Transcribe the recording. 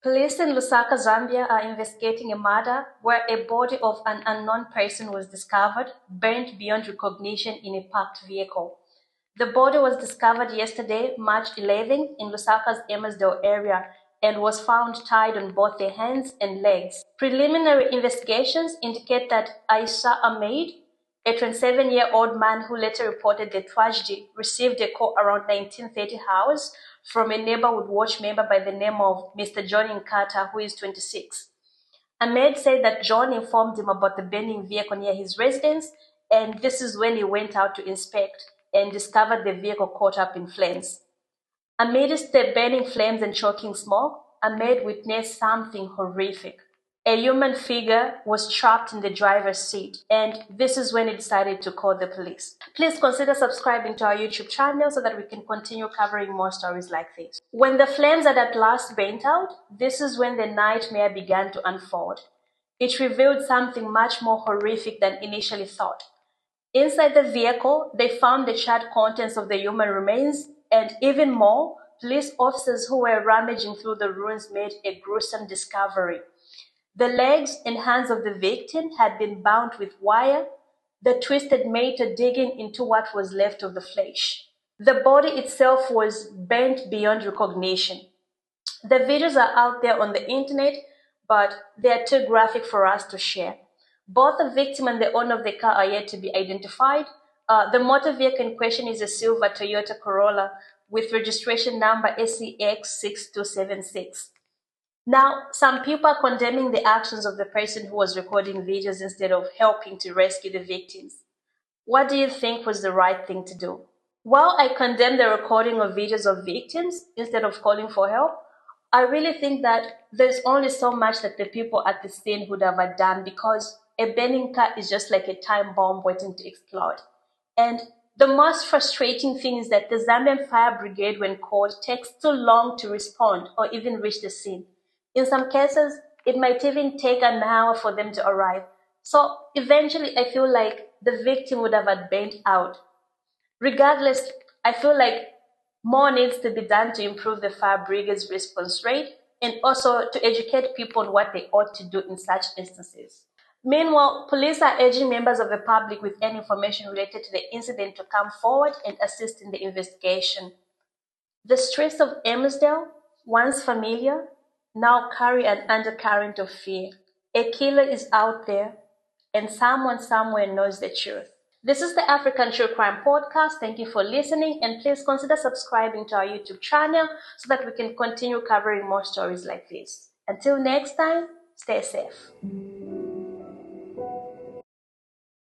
Police in Lusaka, Zambia are investigating a murder where a body of an unknown person was discovered, burnt beyond recognition in a parked vehicle. The body was discovered yesterday, March 11th, in Lusaka's Emersdale area and was found tied on both the hands and legs. Preliminary investigations indicate that Aisha Ahmed, a 27-year-old man who later reported the tragedy, received a call around 1930 hours from a neighborhood watch member by the name of Mr. John Nkata, who is 26. Ahmed said that John informed him about the burning vehicle near his residence, and this is when he went out to inspect and discovered the vehicle caught up in flames. Amidst the burning flames and choking smoke, Ahmed witnessed something horrific. A human figure was trapped in the driver's seat, and this is when he decided to call the police. Please consider subscribing to our YouTube channel so that we can continue covering more stories like this. When the flames had at last burnt out, this is when the nightmare began to unfold. It revealed something much more horrific than initially thought. Inside the vehicle, they found the charred contents of the human remains, and even more, police officers who were rummaging through the ruins made a gruesome discovery. The legs and hands of the victim had been bound with wire, the twisted metal digging into what was left of the flesh. The body itself was burnt beyond recognition. The videos are out there on the internet, but they are too graphic for us to share. Both the victim and the owner of the car are yet to be identified. The motor vehicle in question is a silver Toyota Corolla with registration number SEX6276. Now, some people are condemning the actions of the person who was recording videos instead of helping to rescue the victims. What do you think was the right thing to do? While I condemn the recording of videos of victims instead of calling for help, I really think that there's only so much that the people at the scene would have done, because a burning car is just like a time bomb waiting to explode. And the most frustrating thing is that the Zambian Fire Brigade, when called, takes too long to respond or even reach the scene. In some cases, it might even take an hour for them to arrive. So eventually, I feel like the victim would have burnt out. Regardless, I feel like more needs to be done to improve the fire brigade's response rate and also to educate people on what they ought to do in such instances. Meanwhile, police are urging members of the public with any information related to the incident to come forward and assist in the investigation. The streets of Emersdale, once familiar, now carry an undercurrent of fear. A killer is out there, and someone somewhere knows the truth. This is the African True Crime Podcast. Thank you for listening, and please consider subscribing to our YouTube channel so that we can continue covering more stories like this. Until next time, stay safe.